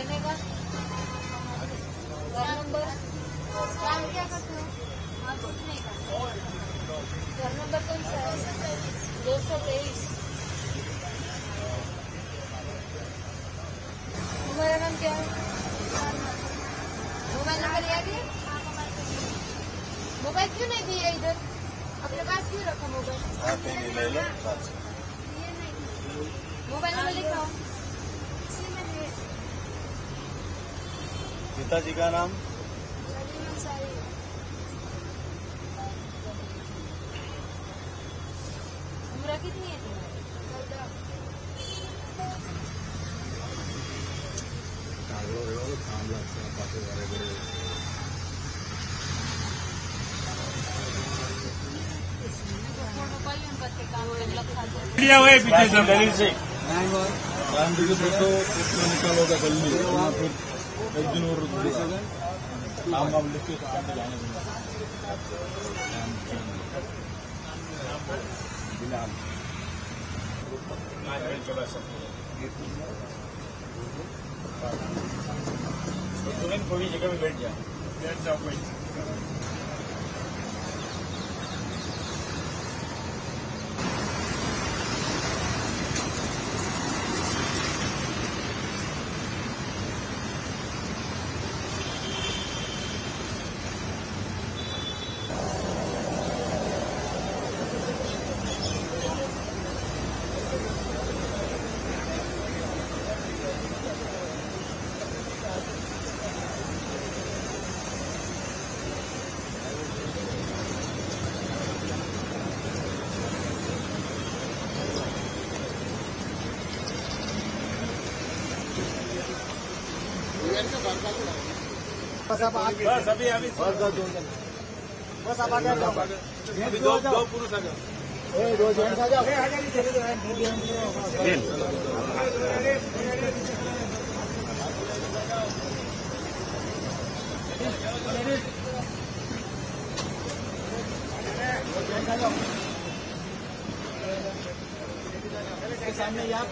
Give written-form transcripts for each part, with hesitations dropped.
बनेगा। घर नंबर काम क्या करते हो? हाँ कुछ नहीं करते। घर नंबर कौन सा है? 223। तुम्हारा नाम क्या है? मोबाइल नंबर याद है? मोबाइल क्यों नहीं दिए इधर? अपने पास क्यों रखा मोबाइल? मोबाइल नंबर लिखा हो। पिताजी का नाम? उम्र कितनी है तुम्हारी? 14। दलील से गांधी की फोटो निकालो का जल्दी वहाँ फिर एक दिन और नाम वाम लिख के जाने बिलाल तुम्हें कोई जगह में बैठ जाओ कोई। बस अभी बस आप आगे जाओ। अभी दो पुरुष आ जाओ। दो जेंट्स आ जाओ। सामने आप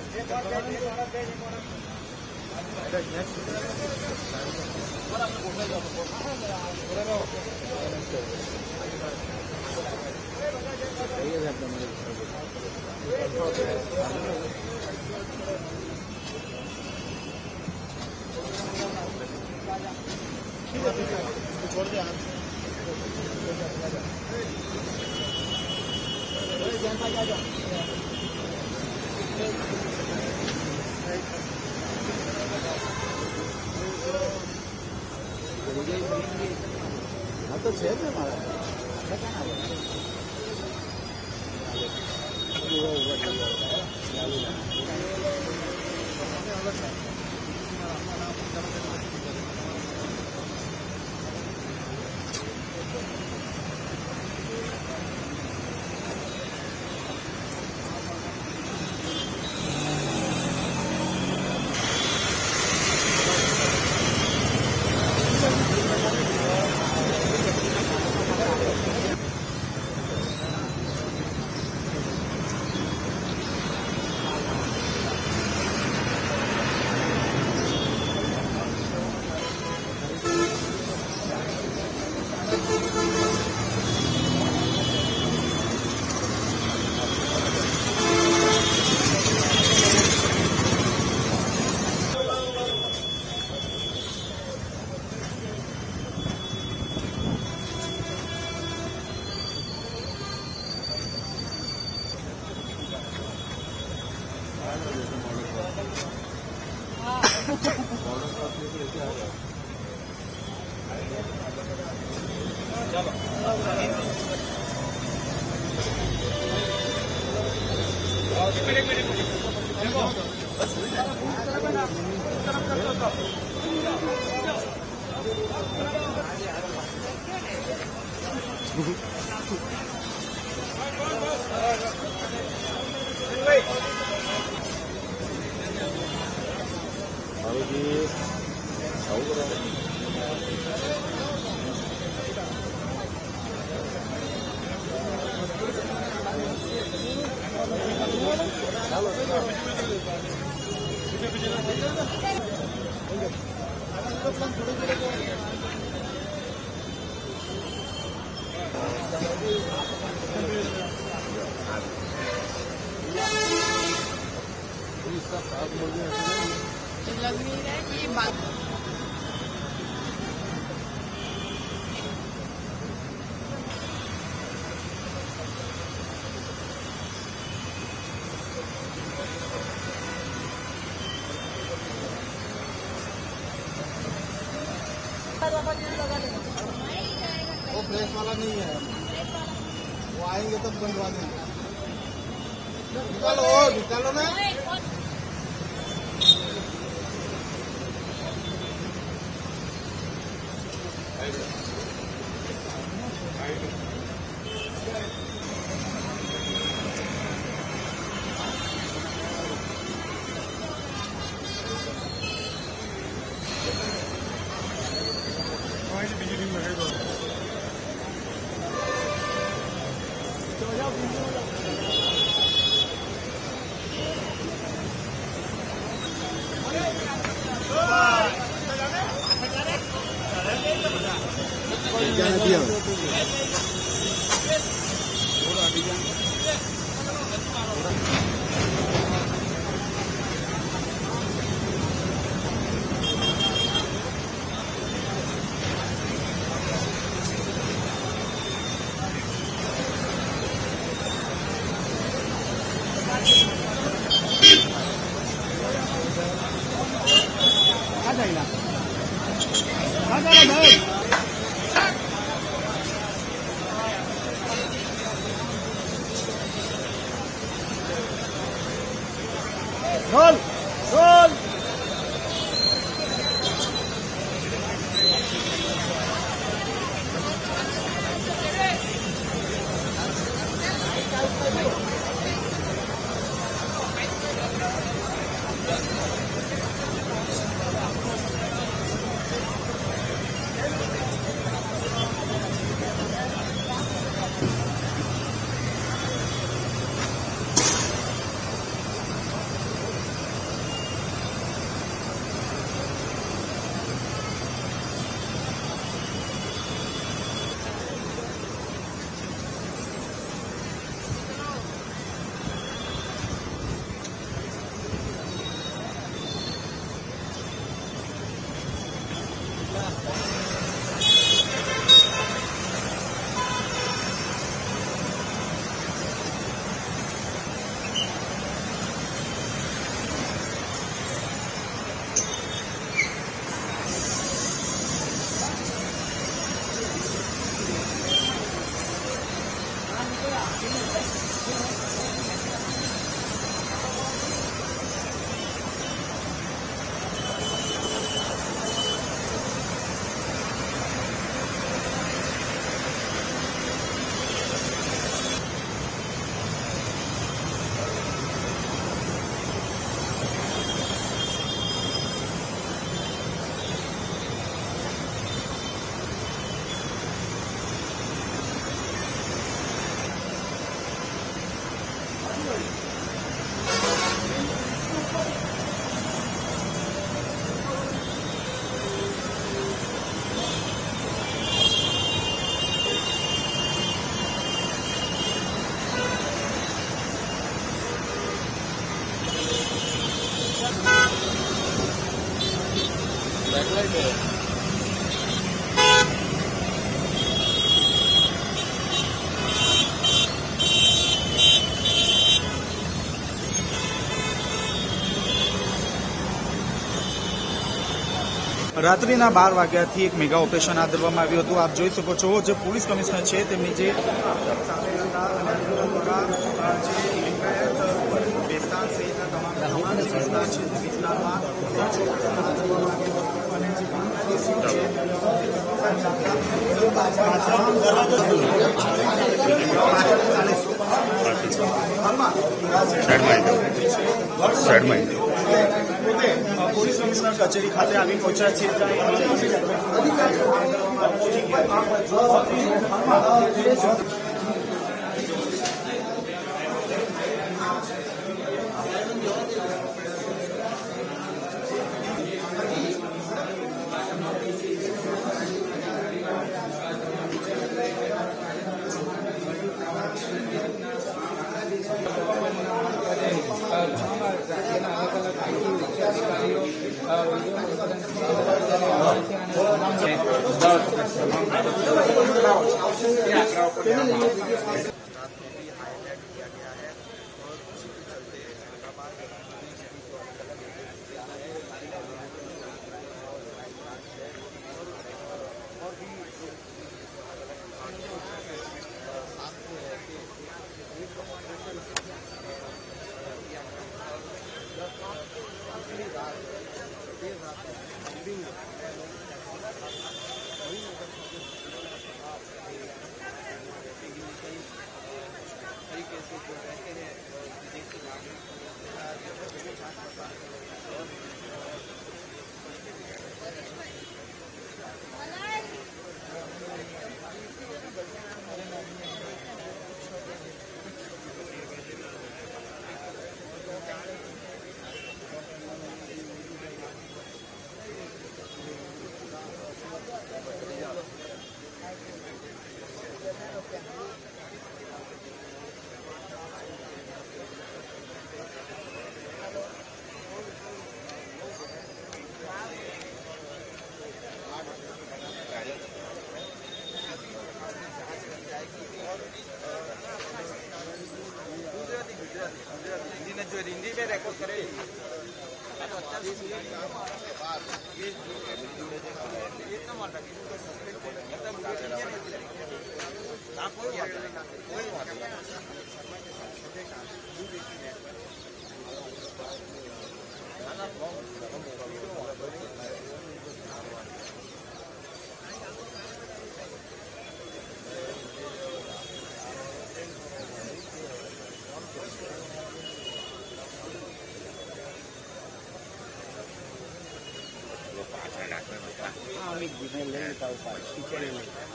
छोड़ दे तो छेद है हमारा Hello. वो फ्रेश वाला नहीं है, वो आएंगे तब बनवा देंगे। निकालो निकालो ना। क्या दिया आ जाएगा भाई। रोल रोल बैकलाइट है। રાત્રિના 12 વાગ્યાથી એક મેગા ઓપરેશન હાથ ધરવામાં આવ્યું હતું। આપ જોઈ શકો છો જે પોલીસ કમિશનર છે તેમની જે બેસ્તાન સહિતના તમામ વિસ્તાર છે તે વિસ્તારમાં પોલીસ કમિશનર કચેરી ખાતે આવી પહોંચ્યા છે। हिंदी में रेकॉर्ड करे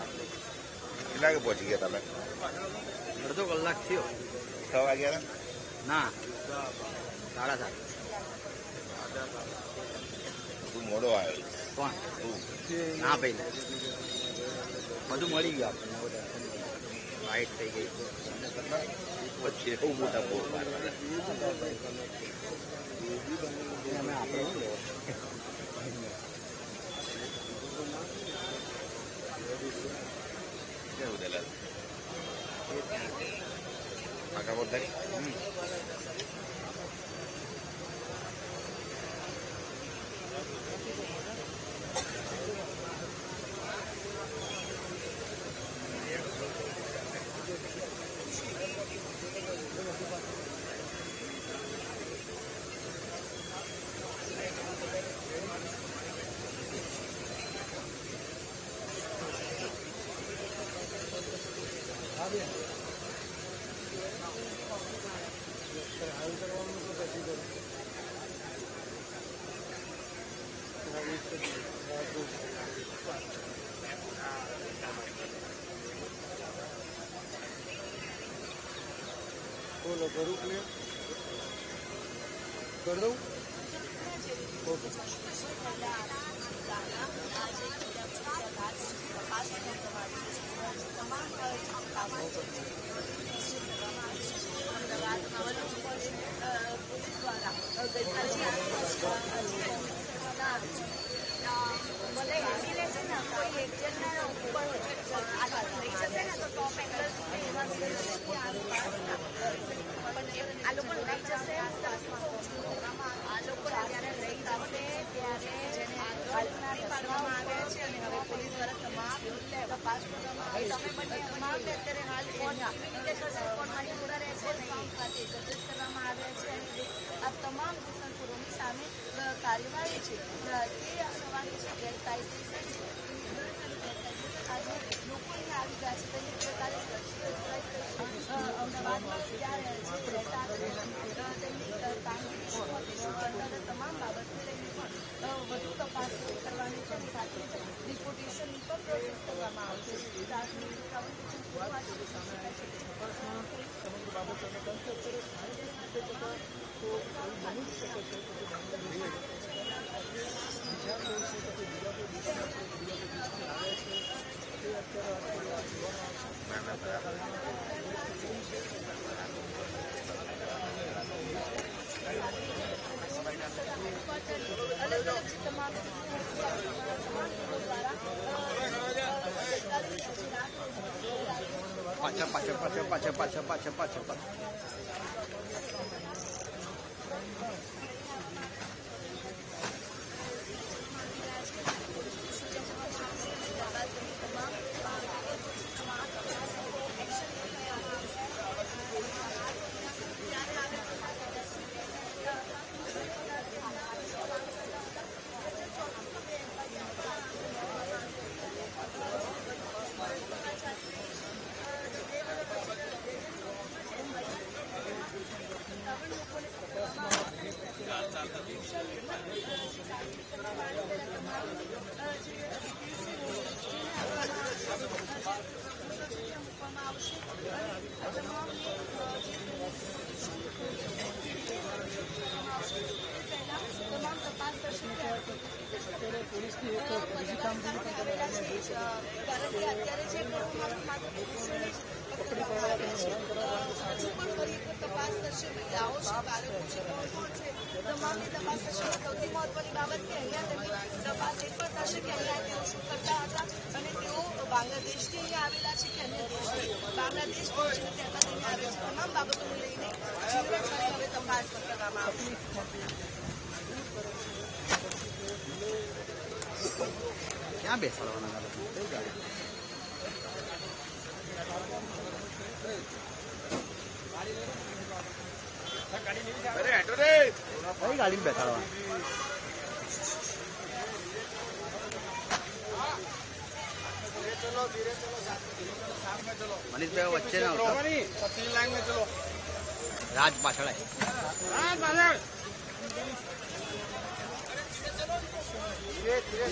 કેટલા કે પહોંચી ગયા તમે? અડધો કલાક થયો. 6 વાગ્યા ના 7:30. તું મોડો આવ્યો. કોણ? ના ભાઈ બધું મળી ગયું આપણને. લાઈટ થઈ ગઈ પછી બહુ મોટા બોર મારવાના. અમે આપણે શું લેવું? કેવું દલાલ આગા બોલતા બોલો કરું ક્લિયર કરી દઉં? ઓકે. આ લોકો લઈ જશે આ લોકો જ્યારે લઈ જશે ત્યારે જેને હાલમાં પાડવામાં આવે છે અને હવે પોલીસ દ્વારા તમામ તપાસ કરવામાં આવે તમે બંને તમામ અત્યારે હાલ કોર્ટમાંથી થોડા રહેશે ફાર્મ ખાતે એકત્રિત કરવામાં આવ્યા છે અને આ તમામ ઘૂસણખોરોની સામે કાર્યવાહી છે તે થવાની છે ગેરકાયદેસર છે. આજે લોકો અહીંયા આવી ગયા છે તેની પ્રકારે અમદાવાદમાં ત્યાં રહેતા તેમની કામગીરી તમામ બાબતને લઈને પણ વધુ તપાસ કરવાની છે અને સાથે જ ડિપોટેશનની પણ પ્રોસેસ કરવામાં આવશે. સમગ્ર બાબતોને અલગ અલગ તમામ દ્વારા पाछळ પોલીસની એક બીજી કામગીરી કારણ કે અત્યારે જે કરવામાં માત્ર પુરુષોને જ પકડવામાં આવ્યા છે. હજુ પણ ફરી એક તપાસ થશે. મહિલાઓ છે, બાળકો છે, કોણ છે, તમામની તપાસ થશે. સૌથી મહત્વની બાબત કે અહીંયા તેમની તપાસ એ પણ થશે કે અહીંયા તેઓ શું કરતા હતા અને તેઓ બાંગ્લાદેશથી અહીંયા આવેલા છે કે અન્ય દેશથી. બાંગ્લાદેશ પહોંચીને ત્યારબાદ અહીંયા આવે છે. તમામ બાબતોને લઈને ઝીણવટભરી હવે તપાસ કરવામાં આવશે. ક્યાં બેસાડવાના કઈ ગાડી બેસાડવા મનીષભાઈ વચ્ચે ના લાઈન में चलो રાજ પાછળ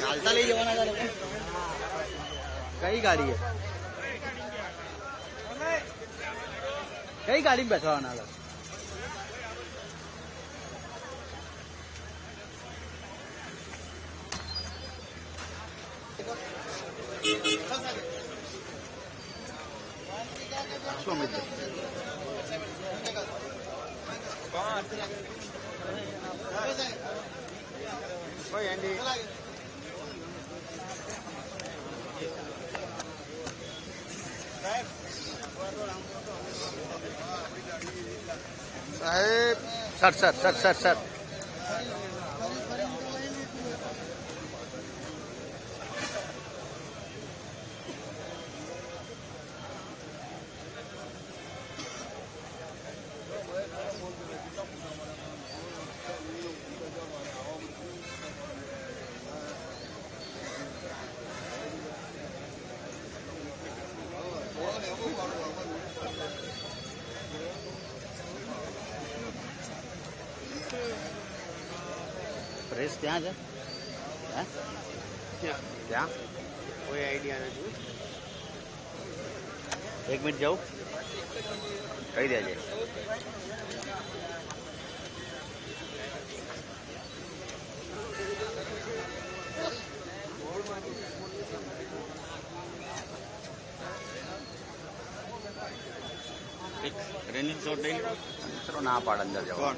ચાલતા લઈ જવાના કઈ ગાડી કઈ ગાડી બેસવાના શું અમિત કોઈ એન્ડી સાહેબ સર પ્રેસ ત્યાં છે ત્યાં કોઈ આઈડિયા નથી. એક મિનિટ જાઉં કહી દેજે. રનિંગ શોટ લઈ લો ના પાડ અંદર જવા.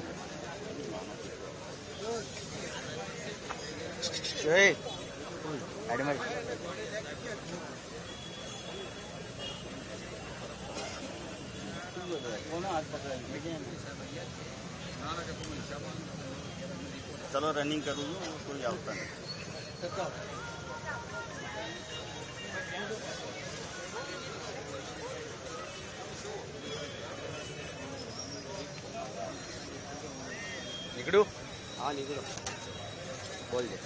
चलो रनिंग करूँ कोई आवता नहीं. નીકળું હા નીકળો બોલજે.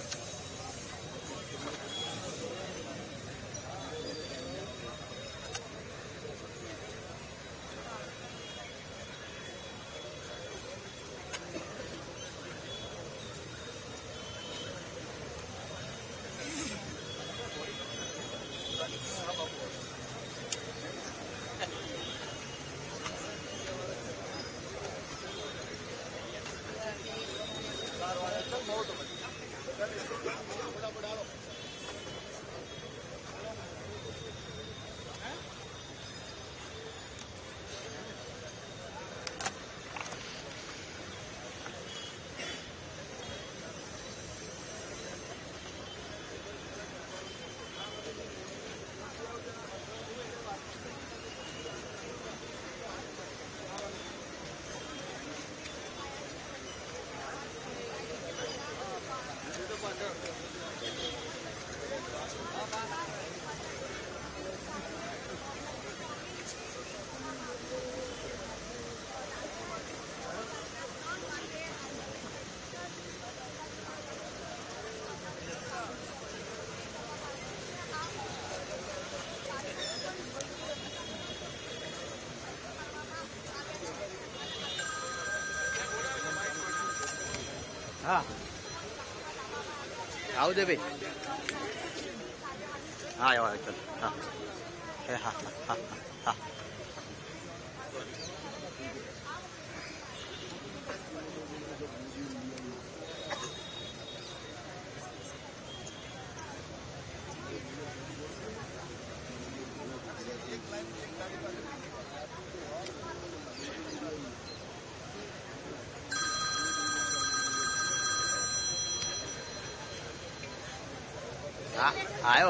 હા આવું દે ભાઈ હા આવ્યો ચાલ હા હા હા હા હા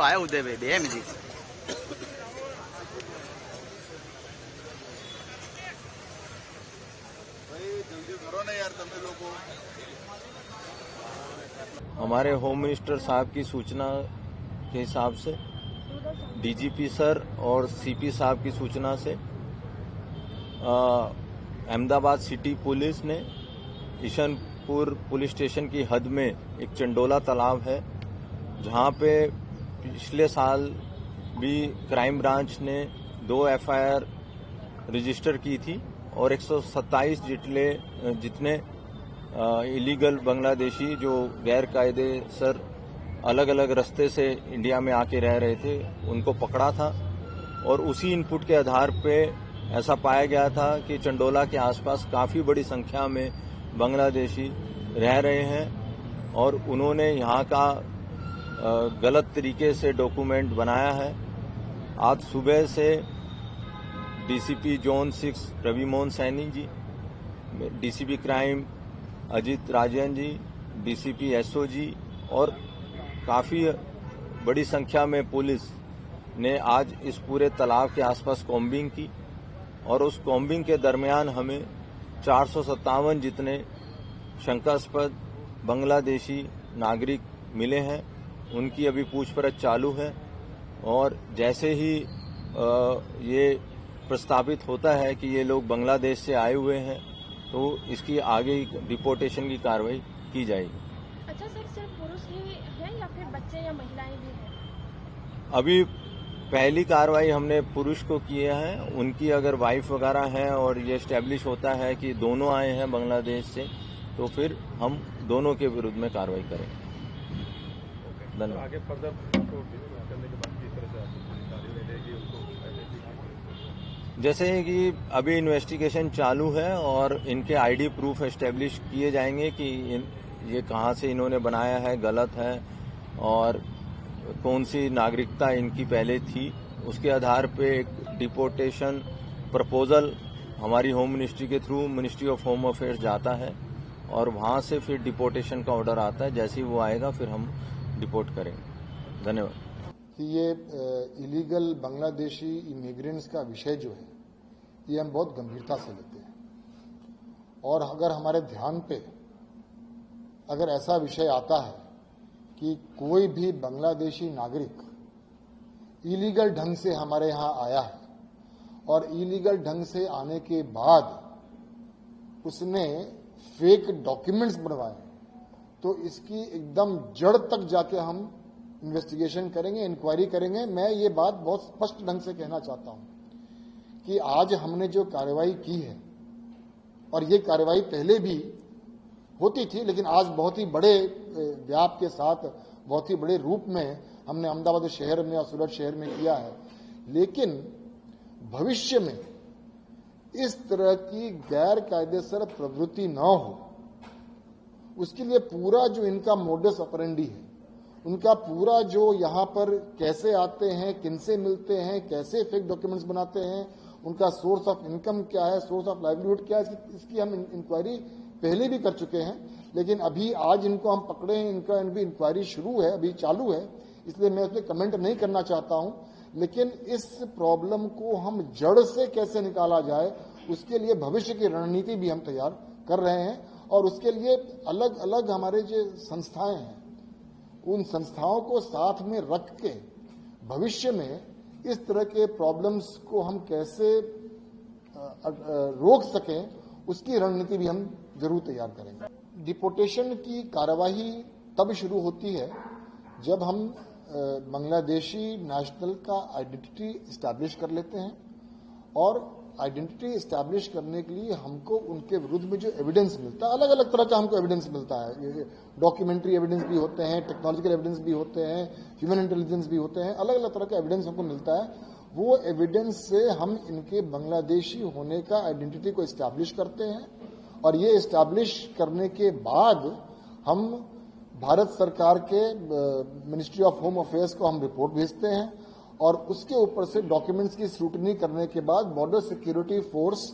આવ્યો ઉદય ભાઈ 2 મિનિટ हमारे होम मिनिस्टर साहब की सूचना के हिसाब से डीजीपी सर और सीपी साहब की सूचना से अहमदाबाद सिटी पुलिस ने ईशनपुर पुलिस स्टेशन की हद में एक चंडोला तालाब है जहां पे पिछले साल भी क्राइम ब्रांच ने 2 एफआईआर रजिस्टर की थी और 127 जितने इलीगल बांग्लादेशी जो गैर कायदेसर अलग अलग रास्ते से इंडिया में आके रह रहे थे उनको पकड़ा था और उसी इनपुट के आधार पे ऐसा पाया गया था कि चंडोला के आसपास काफी बड़ी संख्या में बांग्लादेशी रह रहे हैं और उन्होंने यहाँ का गलत तरीके से डॉक्यूमेंट बनाया है। आज सुबह से DCP zone 6 Ravi Mohan Saini ji, DCP crime Ajit Rajan ji, DCP SOG और काफी बड़ी संख्या में पुलिस ने आज इस पूरे तालाब के आसपास कॉम्बिंग की और उस कॉम्बिंग के दरमियान हमें 457 जितने शंकास्पद बांग्लादेशी नागरिक मिले हैं। उनकी अभी पूछपरछ चालू है और जैसे ही ये प्रस्तावित होता है कि ये लोग बांग्लादेश से आए हुए हैं तो इसकी आगे डिपोर्टेशन की कार्रवाई की जाएगी। अच्छा सर, सिर्फ पुरुष ही हैं या फिर बच्चे या महिलाएं भी हैं? अभी पहली कार्रवाई हमने पुरुष को किए हैं। उनकी अगर वाइफ वगैरह हैं और ये एस्टेब्लिश होता है कि दोनों आए हैं बांग्लादेश से तो फिर हम दोनों के विरुद्ध में कार्रवाई करेंगे। धन्यवाद। आगे फर्दर करने के बाद किस तरह से आपको कार्रवाई रहेगी उनको जैसे कि अभी इन्वेस्टिगेशन चालू है और इनके आईडी प्रूफ एस्टेब्लिश किए जाएंगे कि ये कहां से इन्होंने बनाया है, गलत है और कौन सी नागरिकता इनकी पहले थी। उसके आधार पे एक डिपोर्टेशन प्रपोजल हमारी होम मिनिस्ट्री के through ministry of home affairs जाता है और वहां से फिर डिपोर्टेशन का ऑर्डर आता है। जैसे ही वो आएगा फिर हम डिपोर्ट करेंगे। धन्यवाद। कि ये इलीगल बांग्लादेशी इमिग्रेंट्स का विषय जो है ये हम बहुत गंभीरता से लेते हैं और अगर हमारे ध्यान पे अगर ऐसा विषय आता है कि कोई भी बांग्लादेशी नागरिक इलीगल ढंग से हमारे यहाँ आया है और इलीगल ढंग से आने के बाद उसने फेक डॉक्यूमेंट्स बनवाए तो इसकी एकदम जड़ तक जाके हम इन्वेस्टिगेशन करेंगे, इंक्वायरी करेंगे। मैं ये बात बहुत स्पष्ट ढंग से कहना चाहता हूं कि आज हमने जो कार्रवाई की है और ये कार्रवाई पहले भी होती थी लेकिन आज बहुत ही बड़े व्याप के साथ बहुत ही बड़े रूप में हमने अहमदाबाद शहर में और सूरत शहर में किया है। लेकिन भविष्य में इस तरह की गैर कायदेसर प्रवृत्ति न हो उसके लिए पूरा जो इनका मोडस ऑपरेंडी है, उनका पूरा जो यहाँ पर कैसे आते हैं, किनसे मिलते हैं, कैसे फेक डॉक्यूमेंट्स बनाते हैं, उनका सोर्स ऑफ इनकम क्या है, सोर्स ऑफ लाइवलीहुड क्या है, इसकी हम इंक्वायरी पहले भी कर चुके हैं। लेकिन अभी आज इनको हम पकड़े हैं, इनका भी इंक्वायरी शुरू है, अभी चालू है, इसलिए मैं उसमें कमेंट नहीं करना चाहता हूं। लेकिन इस प्रॉब्लम को हम जड़ से कैसे निकाला जाए उसके लिए भविष्य की रणनीति भी हम तैयार कर रहे हैं और उसके लिए अलग अलग हमारे जो संस्थाएं हैं उन संस्थाओं को साथ में रख के भविष्य में इस तरह के प्रॉब्लम्स को हम कैसे रोक सकें उसकी रणनीति भी हम जरूर तैयार करेंगे। डिपोर्टेशन की कार्यवाही तब शुरू होती है जब हम बांग्लादेशी नेशनल का आइडेंटिटी एस्टैब्लिश कर लेते हैं और आइडेंटिटी एस्टैब्लिश करने के लिए हमको उनके विरुद्ध में जो एविडेंस मिलता है, अलग अलग तरह का हमको एविडेंस मिलता है। डॉक्यूमेंट्री एविडेंस भी होते हैं, टेक्नोलॉजिकल एविडेंस भी होते हैं, ह्यूमन इंटेलिजेंस भी होते हैं, अलग अलग तरह का एविडेंस हमको मिलता है। वो एविडेंस से हम इनके बांग्लादेशी होने का आइडेंटिटी को एस्टैब्लिश करते हैं और ये एस्टैब्लिश करने के बाद हम भारत सरकार के मिनिस्ट्री ऑफ होम अफेयर्स को हम रिपोर्ट भेजते हैं और उसके ऊपर से डॉक्यूमेंट्स की स्क्रूटनी करने के बाद बॉर्डर सिक्योरिटी फोर्स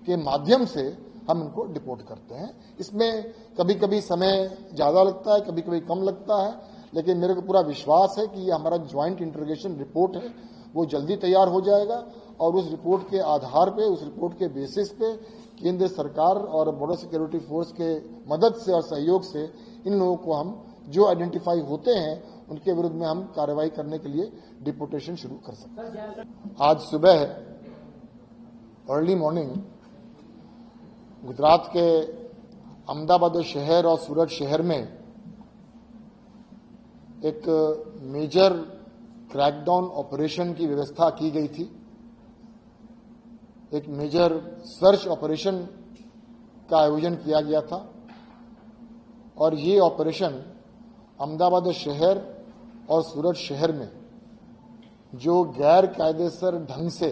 के माध्यम से हम इनको डिपोर्ट करते हैं। इसमें कभी कभी समय ज्यादा लगता है, कभी कभी कम लगता है, लेकिन मेरे को पूरा विश्वास है कि ये हमारा ज्वाइंट इंटरोगेशन रिपोर्ट है, वो जल्दी तैयार हो जाएगा और उस रिपोर्ट के आधार पे, उस रिपोर्ट के बेसिस पे केंद्र सरकार और बॉर्डर सिक्योरिटी फोर्स के मदद से और सहयोग से इन लोगों को हम जो आइडेंटिफाई होते हैं उनके विरुद्ध में हम कार्रवाई करने के लिए डिपोर्टेशन शुरू कर सकते हैं। आज सुबह अर्ली मॉर्निंग गुजरात के अहमदाबाद शहर और सूरत शहर में एक मेजर क्रैकडाउन ऑपरेशन की व्यवस्था की गई थी। एक मेजर सर्च ऑपरेशन का आयोजन किया गया था और ये ऑपरेशन अहमदाबाद शहर और सूरत शहर में जो गैर कायदेसर ढंग से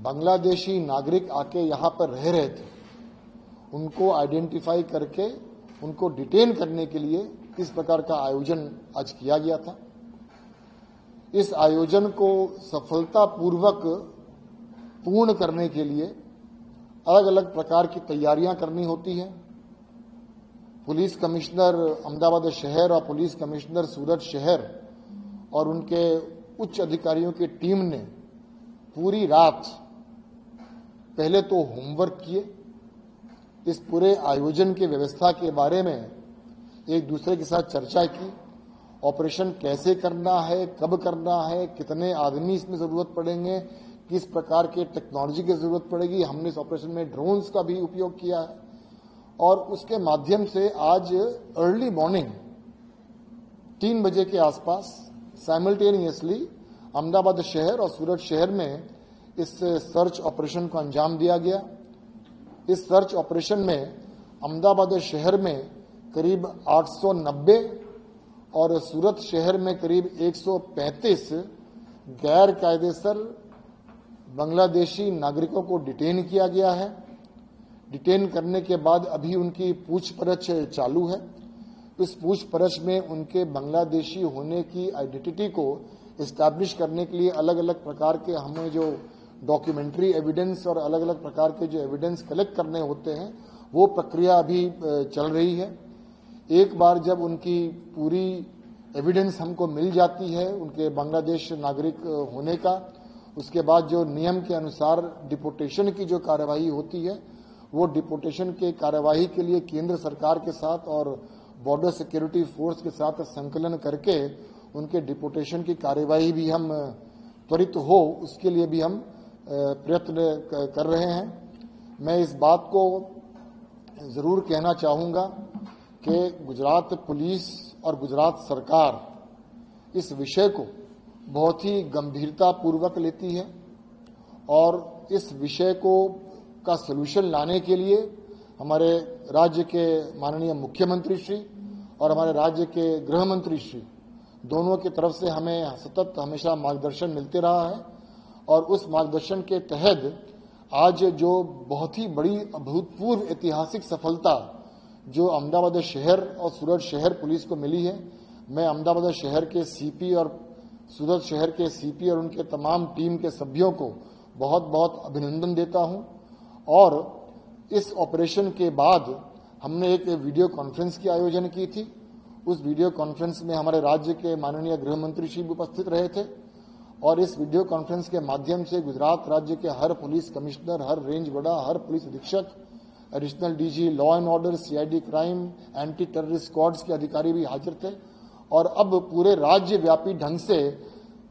बांग्लादेशी नागरिक आके यहां पर रह रहे थे, उनको आइडेंटिफाई करके उनको डिटेन करने के लिए इस प्रकार का आयोजन आज किया गया था। इस आयोजन को सफलतापूर्वक पूर्ण करने के लिए अलग अलग प्रकार की तैयारियां करनी होती है। पुलिस कमिश्नर अहमदाबाद शहर और पुलिस कमिश्नर सूरत शहर और उनके उच्च अधिकारियों की टीम ने पूरी रात पहले तो होमवर्क किए, इस पूरे आयोजन की व्यवस्था के बारे में एक दूसरे के साथ चर्चा की। ऑपरेशन कैसे करना है, कब करना है, कितने आदमी इसमें जरूरत पड़ेंगे, किस प्रकार के टेक्नोलॉजी की जरूरत पड़ेगी। हमने इस ऑपरेशन में ड्रोन्स का भी उपयोग किया है और उसके माध्यम से आज अर्ली मॉर्निंग 3 बजे के आसपास साइमल्टेनियसली अहमदाबाद शहर और सूरत शहर में इस सर्च ऑपरेशन को अंजाम दिया गया। इस सर्च ऑपरेशन में अहमदाबाद शहर में करीब 890 और सूरत शहर में करीब 135 गैर कायदेसर बांग्लादेशी नागरिकों को डिटेन किया गया है। डिटेन करने के बाद अभी उनकी पूछपरछ चालू है। इस पूछपरछ में उनके बांग्लादेशी होने की आइडेंटिटी को एस्टैब्लिश करने के लिए अलग अलग प्रकार के हमें जो डॉक्यूमेंट्री एविडेंस और अलग अलग प्रकार के जो एविडेंस कलेक्ट करने होते हैं वो प्रक्रिया अभी चल रही है। एक बार जब उनकी पूरी एविडेंस हमको मिल जाती है उनके बांग्लादेश नागरिक होने का, उसके बाद जो नियम के अनुसार डिपोर्टेशन की जो कार्यवाही होती है वो डिपोर्टेशन के कार्यवाही के लिए केंद्र सरकार के साथ और बॉर्डर सिक्योरिटी फोर्स के साथ संकलन करके उनके डिपोर्टेशन की कार्यवाही भी हम त्वरित हो उसके लिए भी हम प्रयत्न कर रहे हैं। मैं इस बात को जरूर कहना चाहूंगा कि गुजरात पुलिस और गुजरात सरकार इस विषय को बहुत ही गंभीरता पूर्वक लेती है और इस विषय को का सलूशन लाने के लिए हमारे राज्य के माननीय मुख्यमंत्री श्री और हमारे राज्य के गृह मंत्री श्री दोनों की तरफ से हमें सतत हमेशा मार्गदर्शन मिलते रहा है और उस मार्गदर्शन के तहत आज जो बहुत ही बड़ी अभूतपूर्व ऐतिहासिक सफलता जो अहमदाबाद शहर और सूरत शहर पुलिस को मिली है, मैं अहमदाबाद शहर के सीपी और सूरत शहर के सीपी और उनके तमाम टीम के सभ्यों को बहुत बहुत अभिनंदन देता हूं। और इस ऑपरेशन के बाद हमने एक वीडियो कॉन्फ्रेंस की आयोजन की थी। उस वीडियो कॉन्फ्रेंस में हमारे राज्य के माननीय गृह मंत्री श्री उपस्थित रहे थे और इस वीडियो कॉन्फ्रेंस के माध्यम से गुजरात राज्य के हर पुलिस कमिश्नर, हर रेंज बड़ा, हर पुलिस अधीक्षक, additional DG law and order, CID crime, anti terrorist squads के अधिकारी भी हाजिर थे। और अब पूरे राज्य व्यापी ढंग से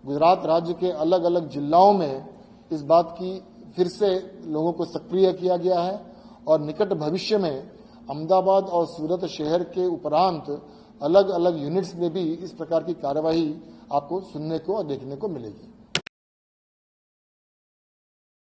गुजरात राज्य के अलग अलग जिलाओं में इस बात की फिर से लोगों को सक्रिय किया गया है और निकट भविष्य में अहमदाबाद और सूरत शहर के उपरांत अलग अलग यूनिट्स में भी इस प्रकार की कार्यवाही आपको सुनने को और देखने को मिलेगी।